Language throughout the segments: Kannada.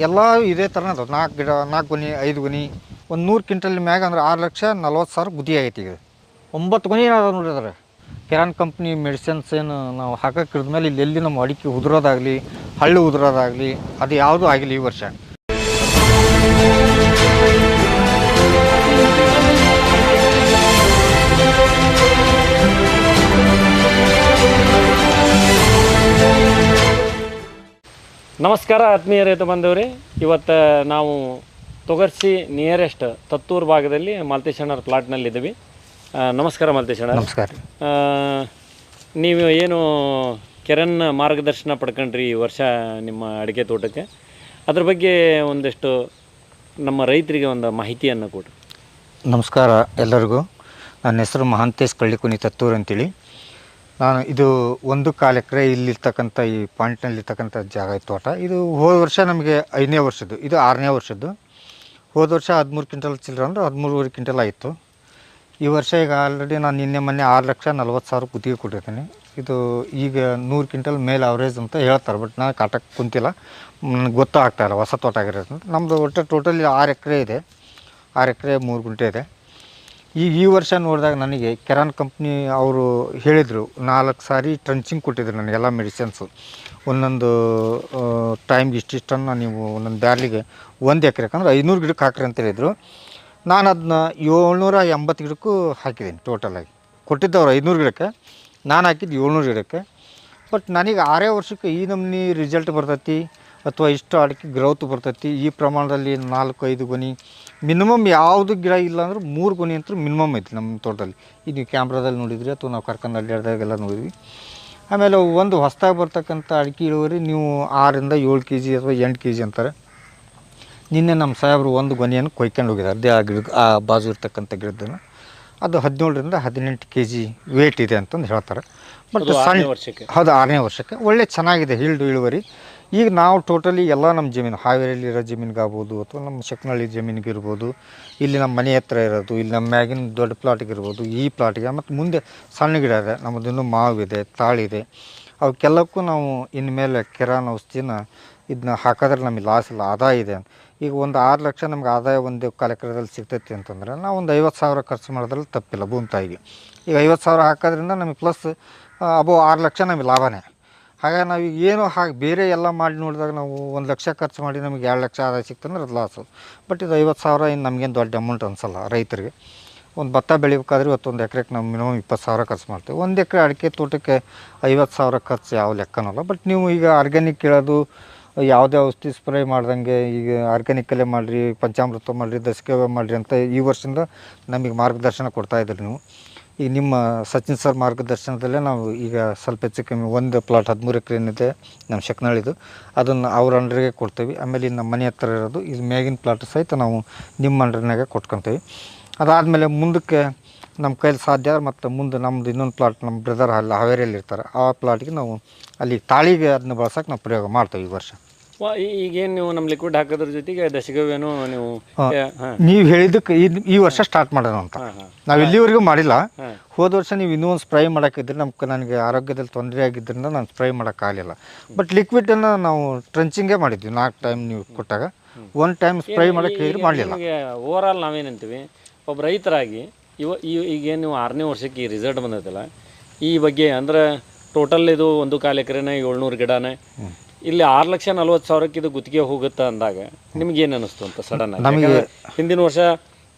ಎಲ್ಲ ಇದೇ ಥರ ಅದಾವೆ. 4 ಗಿಡ, 4 ಗೊನೆ, 5 ಗೊನೆ, ಒಂದು 100 ಕ್ವಿಂಟಲ್ ಮ್ಯಾಗ ಅಂದ್ರೆ 6,40,000 ಗುದಿ ಆಗೈತಿ. ಈಗ 9 ಗೊನೆ ಅದಾವೆ ನೋಡ್ರಿ. ಅದ್ರ ಕೆರಾನ್ ಕಂಪ್ನಿ ಮೆಡಿಸಿನ್ಸ್ ಏನು ನಾವು ಹಾಕಕ್ಕೆ ಮೇಲೆ ಇಲ್ಲಿ ಎಲ್ಲಿ ನಮ್ಮ ಅಡಿಕೆ ಉದುರೋದಾಗಲಿ, ಹಳ್ಳಿ ಉದುರೋದಾಗಲಿ ಅದು ಯಾವುದೂ ಆಗಿಲ್ಲ ಈ ವರ್ಷ. ನಮಸ್ಕಾರ ಆತ್ಮೀಯ ರೈತ ಬಂದವ್ರಿ. ಇವತ್ತು ನಾವು ತೊಗರ್ಸಿ ನಿಯರೆಸ್ಟ್ ತತ್ತೂರು ಭಾಗದಲ್ಲಿ ಮಾಲ್ತೇಶಣ್ಣರ ಪ್ಲಾಟ್ನಲ್ಲಿದ್ದೀವಿ. ನಮಸ್ಕಾರ ಮಾಲ್ತೇಶಣ್ಣ. ನಮಸ್ಕಾರ. ನೀವು ಏನು ಕೆರನ್ ಮಾರ್ಗದರ್ಶನ ಪಡ್ಕೊಂಡ್ರಿ ಈ ವರ್ಷ ನಿಮ್ಮ ಅಡಿಕೆ ತೋಟಕ್ಕೆ, ಅದ್ರ ಬಗ್ಗೆ ಒಂದಿಷ್ಟು ನಮ್ಮ ರೈತರಿಗೆ ಒಂದು ಮಾಹಿತಿಯನ್ನು ಕೊಡ್ರಿ. ನಮಸ್ಕಾರ ಎಲ್ಲರಿಗೂ. ನನ್ನ ಹೆಸರು ಮಹಾಂತೇಶ್ ಕಳ್ಳಿಕುನಿ ತತ್ತೂರು ಅಂತೇಳಿ. ನಾನು ಇದು 1 ಎಕರೆ ಇಲ್ಲಿರ್ತಕ್ಕಂಥ ಈ ಪಾಯಿಂಟ್ನಲ್ಲಿರ್ತಕ್ಕಂಥ ಜಾಗ ತೋಟ. ಇದು ಹೋದ ವರ್ಷ ನಮಗೆ 5ನೇ ವರ್ಷದ್ದು, ಇದು 6ನೇ ವರ್ಷದ್ದು. ಹೋದ ವರ್ಷ 13 ಕ್ವಿಂಟಲ್ ಚಿಲ್ಲರೆ ಅಂದ್ರೆ 13.5 ಕ್ವಿಂಟಲ್ ಆಯಿತು. ಈ ವರ್ಷ ಈಗ ಆಲ್ರೆಡಿ ನಾನು ಮೊನ್ನೆ 6,40,000 ಗುತ್ತಿಗೆ ಕೊಟ್ಟಿದ್ದೀನಿ. ಇದು ಈಗ 100 ಕ್ವಿಂಟಲ್ ಮೇಲೆ ಅವರೇಜ್ ಅಂತ ಹೇಳ್ತಾರೆ, ಬಟ್ ನಾನು ಕಾಟಕ್ಕೆ ಕುಂತಿಲ್ಲ, ನನಗೆ ಗೊತ್ತಾಗ್ತಾಯಿಲ್ಲ ಹೊಸ ತೋಟ ಆಗಿರೋದು. ನಮ್ಮದು ಒಟ್ಟು ಟೋಟಲಿ 6 ಎಕರೆ ಇದೆ, 6 ಎಕರೆ 3 ಗುಂಟೆ ಇದೆ. ಈ ವರ್ಷ ನೋಡಿದಾಗ ನನಗೆ ಕೆರಾನ್ ಕಂಪ್ನಿ ಅವರು ಹೇಳಿದರು 4 ಸಾರಿ ಟ್ರಂಚಿಂಗ್ ಕೊಟ್ಟಿದ್ರು ನನಗೆಲ್ಲ ಮೆಡಿಸಿನ್ಸು. ಒಂದೊಂದು ಟೈಮ್ಗೆ ಇಷ್ಟಿಷ್ಟನ್ನು ನೀವು ಒಂದೊಂದು ಬ್ಯಾರ್ಲಿಗೆ 1 ಎಕರೆಗೆ ಅಂದ್ರೆ 500 ಗಿಡಕ್ಕೆ ಹಾಕ್ರಿ ಅಂತ ಹೇಳಿದರು. ನಾನು ಅದನ್ನ 780 ಗಿಡಕ್ಕೂ ಹಾಕಿದ್ದೀನಿ. ಟೋಟಲಾಗಿ ಕೊಟ್ಟಿದ್ದವ್ರು 500 ಗಿಡಕ್ಕೆ, ನಾನು ಹಾಕಿದ್ದು 700 ಗಿಡಕ್ಕೆ. ಬಟ್ ನನಗೆ 6 ವರ್ಷಕ್ಕೆ ಈ ನಮೂನಿ ರಿಸಲ್ಟ್ ಬರ್ತೈತಿ ಅಥವಾ ಇಷ್ಟು ಅಡಿಕೆ ಗ್ರೌತ್ ಬರ್ತೈತಿ. ಈ ಪ್ರಮಾಣದಲ್ಲಿ 4-5 ಗೊನೆ ಮಿನಿಮಮ್ ಯಾವುದು ಗಿಡ ಇಲ್ಲ ಅಂದ್ರೆ 3 ಗೊನೆ ಅಂತೂ ಮಿನಿಮಮ್ ಐತಿ ನಮ್ಮ ತೋಟದಲ್ಲಿ. ಇದು ನೀವು ಕ್ಯಾಮ್ರಾದಲ್ಲಿ ನೋಡಿದ್ರಿ ಅಥವಾ ನಾವು ಕರ್ಕೊಂಡು ಅಡ್ಡಾಡ್ದಾಗೆಲ್ಲ ನೋಡಿದ್ವಿ. ಆಮೇಲೆ ಒಂದು ಹೊಸದಾಗಿ ಬರ್ತಕ್ಕಂಥ ಅಡಿಕೆ ಇಳುವರಿ ನೀವು 6-7 kg ಅಥವಾ 8 kg ಅಂತಾರೆ. ನಿನ್ನೆ ನಮ್ಮ ಸಾಹೇಬರು 1 ಗೊನೆಯನ್ನು ಕೊಯ್ಕೊಂಡು ಹೋಗಿದ್ದಾರೆ. ಆ ಗಿಡ ಆ ಬಾಜು ಇರ್ತಕ್ಕಂಥ ಗಿಡದನ್ನು ಅದು 17-18 kg ವೇಟ್ ಇದೆ ಅಂತಂದು ಹೇಳ್ತಾರೆ. ಬಟ್ ಸಣ್ಣ ವರ್ಷಕ್ಕೆ ಹೌದು 6ನೇ ವರ್ಷಕ್ಕೆ ಒಳ್ಳೆ ಚೆನ್ನಾಗಿದೆ ಇಳುವರಿ. ಈಗ ನಾವು ಟೋಟಲಿ ಎಲ್ಲ ನಮ್ಮ ಜಮೀನು ಹಾವೇರಿಯಲ್ಲಿರೋ ಜಮೀನಿಗಾಗ್ಬೋದು ಅಥವಾ ನಮ್ಮ ಶಕ್ನಹಳ್ಳಿ ಜಮೀನಿಗೆ ಇರ್ಬೋದು, ಇಲ್ಲಿ ನಮ್ಮ ಮನೆ ಹತ್ರ ಇರೋದು, ಇಲ್ಲಿ ನಮ್ಮ ಮ್ಯಾಗಿನ ದೊಡ್ಡ ಪ್ಲಾಟಿಗೆ ಇರ್ಬೋದು, ಈ ಪ್ಲಾಟಿಗೆ ಮತ್ತು ಮುಂದೆ ಸಣ್ಣ ಗಿಡ ಇದೆ ನಮ್ಮದು, ಇನ್ನೂ ಮಾವಿದೆ, ತಾಳಿದೆ. ಅವಕ್ಕೆಲ್ಲಕ್ಕೂ ನಾವು ಇನ್ಮೇಲೆ ಕೆರಾನ್ ಔಷಧಿನ ಇದನ್ನ ಹಾಕಿದ್ರೆ ನಮಗೆ ಲಾಸ್ ಇಲ್ಲ, ಆದಾಯ ಇದೆ. ಈಗ ಒಂದು 6 ಲಕ್ಷ ನಮ್ಗೆ ಆದಾಯ 1 ಎಕರೆದಲ್ಲಿ ಸಿಗ್ತೈತಿ ಅಂತಂದರೆ ನಾವು ಒಂದು 50,000 ಖರ್ಚು ಮಾಡೋದ್ರಲ್ಲಿ ತಪ್ಪಿಲ್ಲ ಭೂಮಿ ತಾಯಿಗೆ. ಈಗ 50,000 ಹಾಕೋದ್ರಿಂದ ನಮಗೆ ಪ್ಲಸ್ ಅಬೋ 6 ಲಕ್ಷ ನಮಗೆ ಲಾಭನೇ. ಹಾಗಾಗಿ ನಾವು ಏನು ಹಾಗೆ ಬೇರೆ ಎಲ್ಲ ಮಾಡಿ ನೋಡಿದಾಗ ನಾವು 1 ಲಕ್ಷ ಖರ್ಚು ಮಾಡಿ ನಮಗೆ 2 ಲಕ್ಷ ಆದಾಯ ಸಿಕ್ತಂದ್ರೆ ಅದು ಲಾಸು. ಬಟ್ ಇದು 50,000 ಇನ್ನು ನಮಗೇನು ದೊಡ್ಡ ಅಮೌಂಟ್ ಅನಿಸಲ್ಲ ರೈತರಿಗೆ. ಒಂದು ಭತ್ತ ಬೆಳಿಬೇಕಾದ್ರೆ ಇವತ್ತು 1 ಎಕರೆಗೆ ನಾವು ಮಿನಿಮಮ್ 20,000 ಖರ್ಚು ಮಾಡ್ತೀವಿ. 1 ಎಕರೆ ಅಡಿಕೆ ತೋಟಕ್ಕೆ 50,000 ಖರ್ಚು ಯಾವ ಲೆಕ್ಕನಲ್ಲ. ಬಟ್ ನೀವು ಈಗ ಆರ್ಗ್ಯಾನಿಕ್ ಕೇಳೋದು, ಯಾವುದೇ ಔಷಧಿ ಸ್ಪ್ರೇ ಮಾಡ್ದಂಗೆ ಈಗ ಆರ್ಗ್ಯಾನಿಕಲ್ಲೇ ಮಾಡಿರಿ, ಪಂಚಾಮೃತ ಮಾಡಿರಿ, ದಶಕವ್ಯ ಮಾಡಿರಿ ಅಂತ ಈ ವರ್ಷದಿಂದ ನಮಗೆ ಮಾರ್ಗದರ್ಶನ ಕೊಡ್ತಾಯಿದ್ರಿ ನೀವು. ಈಗ ನಿಮ್ಮ ಸಚಿನ್ ಸರ್ ಮಾರ್ಗದರ್ಶನದಲ್ಲೇ ನಾವು ಈಗ ಸ್ವಲ್ಪ ಹೆಚ್ಚು ಕಮ್ಮಿ ಒಂದು ಪ್ಲಾಟ್ 13 ಎಕರೆ ಏನಿದೆ ನಮ್ಮ ಶಕ್ನಹಳ್ಳಿದು, ಅದನ್ನು ಅವ್ರ ಅಂಡ್ರಿಗೆ ಕೊಡ್ತೀವಿ. ಆಮೇಲೆ ನಮ್ಮ ಮನೆ ಹತ್ರ ಇರೋದು ಇದು ಮೇಗಿನ ಪ್ಲಾಟ್ ಸಹಿತ ನಾವು ನಿಮ್ಮ ಅಂಡ್ರನಾಗೆ ಕೊಟ್ಕೊತೀವಿ. ಅದಾದಮೇಲೆ ಮುಂದಕ್ಕೆ ನಮ್ಮ ಕೈಲಿ ಸಾಧ್ಯ ಮತ್ತು ಮುಂದೆ ನಮ್ಮದು ಇನ್ನೊಂದು ಪ್ಲಾಟ್ ನಮ್ಮ ಬ್ರದರ್ ಅಲ್ಲಿ ಹಾವೇರಿಯಲ್ಲಿ ಇರ್ತಾರೆ, ಆ ಪ್ಲಾಟಿಗೆ ನಾವು ಅಲ್ಲಿ ತಾಳಿಗೆ ಅದನ್ನ ಬಳಸೋಕೆ ನಾವು ಪ್ರಯೋಗ ಮಾಡ್ತೇವೆ ಈ ವರ್ಷ. ಈಗೇನು ನೀವು ನಮ್ಮ ಲಿಕ್ವಿಡ್ ಹಾಕೋದ್ರ ಜೊತೆಗೆ ದಶಗವ್ಯನೂ ನೀವು ಹೇಳಿದ್ದಕ್ಕೆ ಈ ವರ್ಷ ಸ್ಟಾರ್ಟ್ ಮಾಡೋಣ ಅಂತ. ನಾವು ಇಲ್ಲಿವರೆಗೂ ಮಾಡಿಲ್ಲ. ಹೋದ ವರ್ಷ ನೀವು ಇನ್ನೂ ಒಂದು ಸ್ಪ್ರೇ ಮಾಡೋಕ್ಕಿದ್ರೆ ನನಗೆ ಆರೋಗ್ಯದಲ್ಲಿ ತೊಂದರೆ ಆಗಿದ್ದರಿಂದ ನಾನು ಸ್ಪ್ರೇ ಮಾಡೋಕ್ಕಾಗಲಿಲ್ಲ. ಬಟ್ ಲಿಕ್ವಿಡನ್ನು ನಾವು ಟ್ರಂಚಿಂಗೇ ಮಾಡಿದ್ವಿ 4 ಟೈಮ್ ನೀವು ಕೊಟ್ಟಾಗ. 1 ಟೈಮ್ ಸ್ಪ್ರೇ ಮಾಡೋಕ್ಕೆ ಹೇಳಿದ್ರೆ ಮಾಡಲಿಲ್ಲ. ಓವರ್ ಆಲ್ ನಾವೇನಂತೀವಿ ಒಬ್ಬ ರೈತರಾಗಿ ಈಗೇನು ನೀವು 6ನೇ ವರ್ಷಕ್ಕೆ ಈ ರಿಸಲ್ಟ್ ಬಂದೈತಲ್ಲ, ಈ ಬಗ್ಗೆ ಅಂದ್ರೆ ಟೋಟಲ್ ಇದು 1/4 ಎಕರೆನೇ 700 ಗಿಡನೇ ಇಲ್ಲಿ 6,40,000 ಇದು ಗುತ್ತಿಗೆ ಹೋಗುತ್ತೆ ಅಂದಾಗ ನಿಮ್ಗೇನು ಅನ್ನಿಸ್ತು ಅಂತ ಸಡನ್ ಆಗಿ? ನಮಗೆ ಹಿಂದಿನ ವರ್ಷ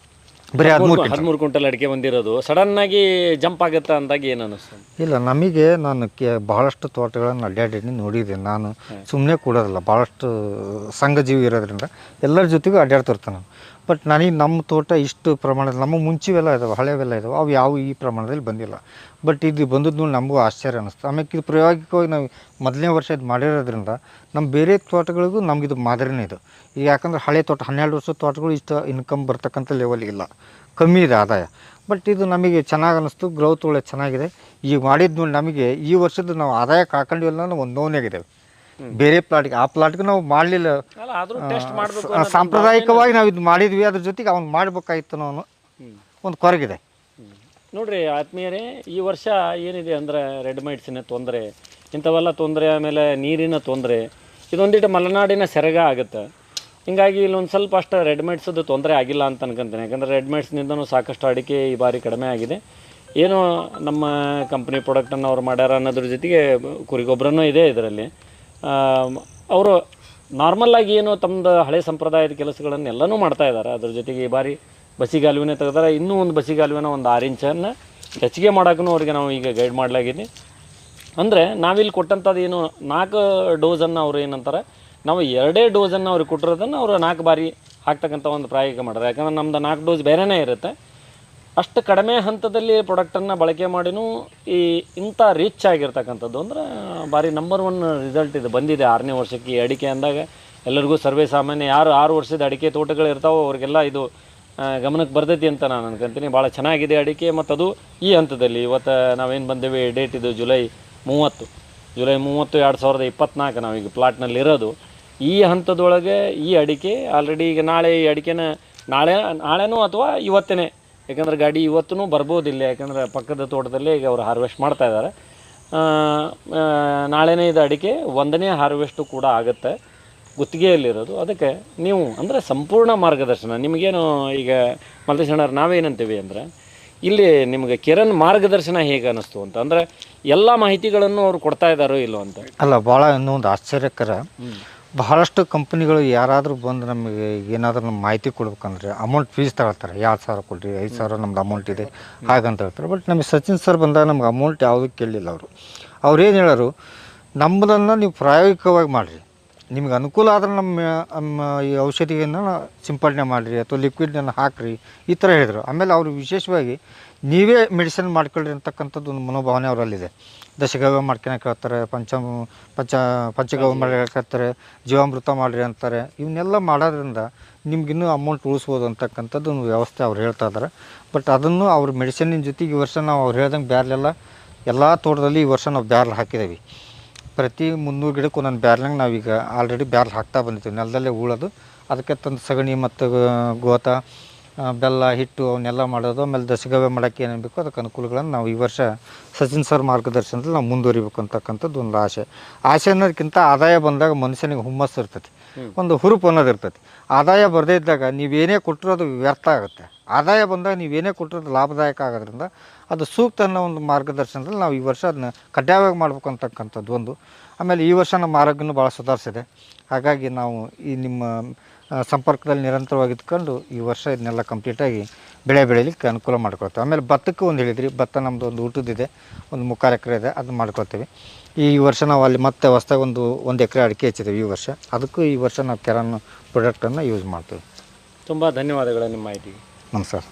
ಬರೀ 13 ಕ್ವಿಂಟಲ್ ಅಡಿಕೆ ಬಂದಿರೋದು ಸಡನ್ ಆಗಿ ಜಂಪ್ ಆಗುತ್ತೆ ಅಂದಾಗ ಏನು ಅನ್ನಿಸ್ತು? ಇಲ್ಲ, ನಮಗೆ ನಾನು ಭಾಳಷ್ಟು ತೋಟಗಳನ್ನು ಅಡ್ಡಾಡಿ ನೋಡಿದ್ದೀನಿ. ನಾನು ಸುಮ್ಮನೆ ಕೂಡೋದಿಲ್ಲ, ಭಾಳಷ್ಟು ಸಂಘಜೀವಿ ಇರೋದ್ರಿಂದ ಎಲ್ಲರ ಜೊತೆಗೂ ಅಡ್ಡಾಡ್ತಿರ್ತಾನೆ ನಾನು. ಬಟ್ ನನಗೆ ನಮ್ಮ ತೋಟ ಇಷ್ಟು ಪ್ರಮಾಣದಲ್ಲಿ, ನಮ್ಮ ಮುಂಚೆವೆಲ್ಲ ಇದಾವೆ, ಹಳೆವೆಲ್ಲ ಇದಾವೆ, ಅವು ಯಾವ ಈ ಪ್ರಮಾಣದಲ್ಲಿ ಬಂದಿಲ್ಲ. ಬಟ್ ಇದು ಬಂದದ್ದು ನೋಡಿ ನಮಗೂ ಆಶ್ಚರ್ಯ ಅನ್ನಿಸ್ತು. ಆಮೇಲೆ ಇದು ಪ್ರಾಯೋಗಿಕವಾಗಿ ನಾವು ಮೊದಲನೇ ವರ್ಷ ಇದು ಮಾಡಿರೋದ್ರಿಂದ ನಮ್ಮ ಬೇರೆ ತೋಟಗಳಿಗೂ ನಮಗಿದು ಮಾದರಿನೇ ಇದು. ಈಗ ಯಾಕಂದ್ರೆ ಹಳೆ ತೋಟ 12 ವರ್ಷದ ತೋಟಗಳು ಇಷ್ಟು ಇನ್ಕಮ್ ಬರ್ತಕ್ಕಂಥ ಲೆವೆಲ್ ಇಲ್ಲ, ಕಮ್ಮಿ ಇದೆ ಆದಾಯ. ಬಟ್ ಇದು ನಮಗೆ ಚೆನ್ನಾಗಿ ಅನ್ನಿಸ್ತು, ಗ್ರೌತ್ ಒಳ್ಳೆ ಚೆನ್ನಾಗಿದೆ. ಈಗ ಮಾಡಿದ್ದು ನೋಡಿ ನಮಗೆ ಈ ವರ್ಷದ ನಾವು ಆದಾಯ ಕಾಕೊಂಡಿಲ್ಲ ಅನ್ನೋ ಒಂದು ನೋವಾಗಿದ್ದೇವೆ. ಬೇರೆ ಪ್ಲಾಟ್ಗೆ ಆ ಪ್ಲಾಟ್ಗೆ ನಾವು ಮಾಡಲಿಲ್ಲ, ಸಾಂಪ್ರದಾಯಿಕವಾಗಿ ನಾವು ಇದು ಮಾಡಿದ್ವಿ, ಅದ್ರ ಜೊತೆಗೆ ಅವ್ನು ಮಾಡಬೇಕಾಗಿತ್ತು ಅನ್ನೋ ಒಂದು ಕೊರಗಿದೆ. ನೋಡ್ರಿ ಆತ್ಮೀಯರೇ, ಈ ವರ್ಷ ಏನಿದೆ ಅಂದರೆ ರೆಡ್ ಮೈಟ್ಸಿನ ತೊಂದರೆ, ಇಂಥವೆಲ್ಲ ತೊಂದರೆ, ಆಮೇಲೆ ನೀರಿನ ತೊಂದರೆ, ಇದೊಂದಿಟ್ಟು ಮಲೆನಾಡಿನ ಸೆರಗ ಆಗುತ್ತೆ. ಹಿಂಗಾಗಿ ಇಲ್ಲೊಂದು ಸ್ವಲ್ಪ ಅಷ್ಟು ರೆಡ್ಮೇಡ್ಸದ್ದು ತೊಂದರೆ ಆಗಿಲ್ಲ ಅಂತ ಅನ್ಕೊಂತೀನಿ. ಯಾಕಂದರೆ ರೆಡ್ಮೇಡ್ಸ್ನಿಂದನೂ ಸಾಕಷ್ಟು ಅಡಿಕೆ ಈ ಬಾರಿ ಕಡಿಮೆ ಆಗಿದೆ. ಏನೋ ನಮ್ಮ ಕಂಪ್ನಿ ಪ್ರಾಡಕ್ಟನ್ನು ಅವ್ರು ಮಾಡ್ಯಾರ ಅನ್ನೋದ್ರ ಜೊತೆಗೆ ಕುರಿಗೊಬ್ಬರನೂ ಇದೆ ಇದರಲ್ಲಿ. ಅವರು ನಾರ್ಮಲ್ಲಾಗಿ ಏನು ತಮ್ಮದು ಹಳೆ ಸಂಪ್ರದಾಯದ ಕೆಲಸಗಳನ್ನು ಎಲ್ಲನೂ ಮಾಡ್ತಾ ಇದ್ದಾರೆ. ಅದ್ರ ಜೊತೆಗೆ ಈ ಬಾರಿ ಬಸಿಗಾಲುವಿನ ತೆಗೆದಾರೆ. ಇನ್ನೂ ಒಂದು ಬಸಿಗಾಲುವಿನ ಒಂದು 6 ಇಂಚನ್ನು ಹೆಚ್ಚಿಗೆ ಮಾಡೋಕ್ಕೂ ಅವ್ರಿಗೆ ನಾವು ಈಗ ಗೈಡ್ ಮಾಡಲಾಗಿದೆ. ಅಂದರೆ ನಾವಿಲ್ಲಿ ಕೊಟ್ಟಂಥದ್ದು ಏನು 4 ಡೋಸನ್ನು ಅವ್ರು ಏನಂತಾರೆ, ನಾವು 2 ಡೋಸನ್ನು ಅವ್ರಿಗೆ ಕೊಟ್ಟಿರೋದನ್ನು ಅವರು 4 ಬಾರಿ ಹಾಕ್ತಕ್ಕಂಥ ಒಂದು ಪ್ರಾಯೋಗಿಕ ಮಾಡಿದ್ರೆ. ಯಾಕಂದ್ರೆ ನಮ್ಮದು 4 ಡೋಸ್ ಬೇರೆಯೇ ಇರುತ್ತೆ. ಅಷ್ಟು ಕಡಿಮೆ ಹಂತದಲ್ಲಿ ಪ್ರಾಡಕ್ಟನ್ನು ಬಳಕೆ ಮಾಡಿನೂ ಇಂಥ ರಿಚ್ ಆಗಿರ್ತಕ್ಕಂಥದ್ದು ಅಂದ್ರೆ ಭಾರಿ ನಂಬರ್ 1 ರಿಸಲ್ಟ್ ಇದು ಬಂದಿದೆ 6ನೇ ವರ್ಷಕ್ಕೆ. ಈ ಅಡಿಕೆ ಅಂದಾಗ ಎಲ್ಲರಿಗೂ ಸರ್ವೇ ಸಾಮಾನ್ಯ ಯಾರು 6 ವರ್ಷದ ಅಡಿಕೆ ತೋಟಗಳು ಇರ್ತಾವೋ ಅವ್ರಿಗೆಲ್ಲ ಇದು ಗಮನಕ್ಕೆ ಬರ್ತೈತಿ ಅಂತ ನಾನು ಅನ್ಕೊಂತೀನಿ. ಭಾಳ ಚೆನ್ನಾಗಿದೆ ಅಡಿಕೆ. ಮತ್ತು ಅದು ಈ ಹಂತದಲ್ಲಿ ಇವತ್ತು ನಾವೇನು ಬಂದೇವೆ, ಡೇಟ್ ಇದು ಜುಲೈ 30, 2024 ನಾವೀಗ ಪ್ಲಾಟ್ನಲ್ಲಿ ಇರೋದು. ಈ ಹಂತದೊಳಗೆ ಈ ಅಡಿಕೆ ಆಲ್ರೆಡಿ ಈಗ ನಾಳೆ ಈ ಅಡಿಕೆನ ನಾಳೆನೂ ಅಥವಾ ಇವತ್ತೇ, ಯಾಕಂದ್ರೆ ಗಾಡಿ ಇವತ್ತೂ ಬರ್ಬೋದಿಲ್ಲ, ಯಾಕಂದರೆ ಪಕ್ಕದ ತೋಟದಲ್ಲೇ ಈಗ ಅವರು ಹಾರ್ವೆಸ್ಟ್ ಮಾಡ್ತಾ ಇದ್ದಾರೆ. ನಾಳೆನೇ ಇದು ಅಡಿಕೆ 1ನೇ ಹಾರ್ವೆಸ್ಟು ಕೂಡ ಆಗುತ್ತೆ ಗುತ್ತಿಗೆಯಲ್ಲಿರೋದು. ಅದಕ್ಕೆ ನೀವು ಅಂದರೆ ಸಂಪೂರ್ಣ ಮಾರ್ಗದರ್ಶನ ನಿಮಗೇನು ಈಗ ಮಲ್ಲೇಶಣ್ಣವ್ರು ನಾವೇನಂತೀವಿ ಅಂದರೆ, ಇಲ್ಲಿ ನಿಮಗೆ ಕಿರಣ್ ಮಾರ್ಗದರ್ಶನ ಹೇಗೆ ಅನ್ನಿಸ್ತು ಅಂತ, ಅಂದರೆ ಎಲ್ಲ ಮಾಹಿತಿಗಳನ್ನು ಅವ್ರು ಕೊಡ್ತಾ ಇದ್ದಾರೋ ಇಲ್ಲೋ ಅಂತ. ಅಲ್ಲ, ಭಾಳ ಇನ್ನೊಂದು ಆಶ್ಚರ್ಯಕರ, ಬಹಳಷ್ಟು ಕಂಪ್ನಿಗಳು ಯಾರಾದರೂ ಬಂದು ನಮಗೆ ಏನಾದರೂ ನಮ್ಮ ಮಾಹಿತಿ ಕೊಡ್ಬೇಕಂದ್ರೆ ಅಮೌಂಟ್ ಫೀಸ್ ತಗೊಳ್ತಾರೆ. 2,000 ಕೊಡ್ರಿ, 5,000 ನಮ್ದು ಅಮೌಂಟ್ ಇದೆ ಹಾಗಂತ ಹೇಳ್ತಾರೆ. ಬಟ್ ನಮಗೆ ಸಚಿನ್ ಸರ್ ಬಂದಾಗ ನಮ್ಗೆ ಅಮೌಂಟ್ ಯಾವುದೂ ಕೇಳಲಿಲ್ಲ. ಅವ್ರು ಏನು ಹೇಳೋರು, ನಮ್ಮದನ್ನು ನೀವು ಪ್ರಾಯೋಗಿಕವಾಗಿ ಮಾಡಿರಿ, ನಿಮ್ಗೆ ಅನುಕೂಲ ಆದ್ರೆ ನಮ್ಮ ಈ ಔಷಧಿಯನ್ನು ಸಿಂಪಡಣೆ ಮಾಡಿರಿ ಅಥವಾ ಲಿಕ್ವಿಡನ್ನು ಹಾಕಿರಿ, ಈ ಥರ ಹೇಳಿದರು. ಆಮೇಲೆ ಅವರು ವಿಶೇಷವಾಗಿ ನೀವೇ ಮೆಡಿಸಿನ್ ಮಾಡ್ಕೊಳ್ರಿ ಅಂತಕ್ಕಂಥದ್ದು ಒಂದು ಮನೋಭಾವನೆ ಅವರಲ್ಲಿದೆ. ದಶಗವ್ಯ ಮಾಡ್ಕೊಳಕ್ಕೆ ಹೇಳ್ತಾರೆ, ಪಂಚಗವ್ಯ ಮಾಡ್ಕೊಳಕ್ಕೆ ಹೇಳ್ತಾರೆ, ಜೀವಾಮೃತ ಮಾಡಿರಿ ಅಂತಾರೆ. ಇವನ್ನೆಲ್ಲ ಮಾಡೋದ್ರಿಂದ ನಿಮ್ಗಿನ್ನೂ ಅಮೌಂಟ್ ಉಳಿಸ್ಬೋದು ಅಂತಕ್ಕಂಥದ್ದು ಒಂದು ವ್ಯವಸ್ಥೆ ಅವ್ರು ಹೇಳ್ತಾ ಇದ್ದಾರೆ. ಬಟ್ ಅದನ್ನು ಅವ್ರ ಮೆಡಿಸಿನಿನ ಜೊತೆಗೆ ಈ ವರ್ಷ ನಾವು ಅವ್ರು ಹೇಳ್ದಂಗೆ ಬ್ಯಾರ್ಲೆಲ್ಲ ಎಲ್ಲ ತೋಟದಲ್ಲಿ ಈ ವರ್ಷ ನಾವು ಬ್ಯಾರ್ಲ್ ಹಾಕಿದ್ದೀವಿ. ಪ್ರತಿ 300 ಗಿಡಕ್ಕೆ ಒಂದೊಂದು ಬ್ಯಾರ್ಲಂಗೆ ನಾವೀಗ ಆಲ್ರೆಡಿ ಬ್ಯಾರ್ಲ್ ಹಾಕ್ತಾ ಬಂದಿದ್ದೀವಿ. ನೆಲದಲ್ಲೇ ಉಳೋದು, ಅದಕ್ಕೆ ತಂದು ಸಗಣಿ ಮತ್ತು ಗೋತ, ಬೆಲ್ಲ, ಹಿಟ್ಟು ಅವನ್ನೆಲ್ಲ ಮಾಡೋದು. ಆಮೇಲೆ ದಶಗವ್ಯ ಮಾಡೋಕ್ಕೆ ಏನೇನು ಬೇಕೋ ಅದಕ್ಕೆ ಅನುಕೂಲಗಳನ್ನು ನಾವು ಈ ವರ್ಷ ಸಚಿನ್ ಸರ್ ಮಾರ್ಗದರ್ಶನದಲ್ಲಿ ನಾವು ಮುಂದುವರಿಬೇಕು ಅಂತಕ್ಕಂಥದ್ದು ಒಂದು ಆಸೆ ಅನ್ನೋದಕ್ಕಿಂತ ಆದಾಯ ಬಂದಾಗ ಮನುಷ್ಯನಿಗೆ ಹುಮ್ಮಸ್ಸು ಇರ್ತೈತಿ, ಒಂದು ಹುರುಪು ಅನ್ನೋದು ಇರ್ತೈತಿ. ಆದಾಯ ಬರದೇ ಇದ್ದಾಗ ನೀವೇನೇ ಕೊಟ್ಟರು ಅದು ವ್ಯರ್ಥ ಆಗುತ್ತೆ. ಆದಾಯ ಬಂದಾಗ ನೀವೇನೇ ಕೊಟ್ಟರು ಲಾಭದಾಯಕ ಆಗೋದ್ರಿಂದ ಅದು ಸೂಕ್ತ ಅನ್ನೋ ಒಂದು ಮಾರ್ಗದರ್ಶನದಲ್ಲಿ ನಾವು ಈ ವರ್ಷ ಅದನ್ನ ಕಡ್ಡಾಯವಾಗಿ ಮಾಡ್ಬೇಕು ಅಂತಕ್ಕಂಥದ್ದು ಒಂದು. ಆಮೇಲೆ ಈ ವರ್ಷ ನಮ್ಮ ಆರೋಗ್ಯನೂ ಭಾಳ ಸುಧಾರಿಸಿದೆ. ಹಾಗಾಗಿ ನಾವು ಈ ನಿಮ್ಮ ಸಂಪರ್ಕದಲ್ಲಿ ನಿರಂತರವಾಗಿ ಇದ್ಕೊಂಡು ಈ ವರ್ಷ ಇದನ್ನೆಲ್ಲ ಕಂಪ್ಲೀಟಾಗಿ ಬೆಳೆ ಬೆಳೀಲಿಕ್ಕೆ ಅನುಕೂಲ ಮಾಡ್ಕೊಳ್ತೇವೆ. ಆಮೇಲೆ ಭತ್ತಕ್ಕೂ ಒಂದು ಹೇಳಿದ್ರಿ, ಭತ್ತ ನಮ್ಮದು ಒಂದು ಊಟದಿದೆ, ಒಂದು 3 ಎಕರೆ ಇದೆ, ಅದನ್ನ ಮಾಡ್ಕೊಳ್ತೀವಿ. ಈ ವರ್ಷ ನಾವು ಅಲ್ಲಿ ಮತ್ತೆ ಹೊಸದಾಗಿ ಒಂದು ಎಕರೆ ಅಡಿಕೆ ಹಚ್ಚಿದ್ದೇವೆ ಈ ವರ್ಷ. ಅದಕ್ಕೂ ಈ ವರ್ಷ ನಾವು ಕೆರನ್ ಪ್ರಾಡಕ್ಟನ್ನು ಯೂಸ್ ಮಾಡ್ತೀವಿ. ತುಂಬ ಧನ್ಯವಾದಗಳು ನಿಮ್ಮ ಮಾಹಿತಿಗೆ. ನಮಸ್ಕಾರ.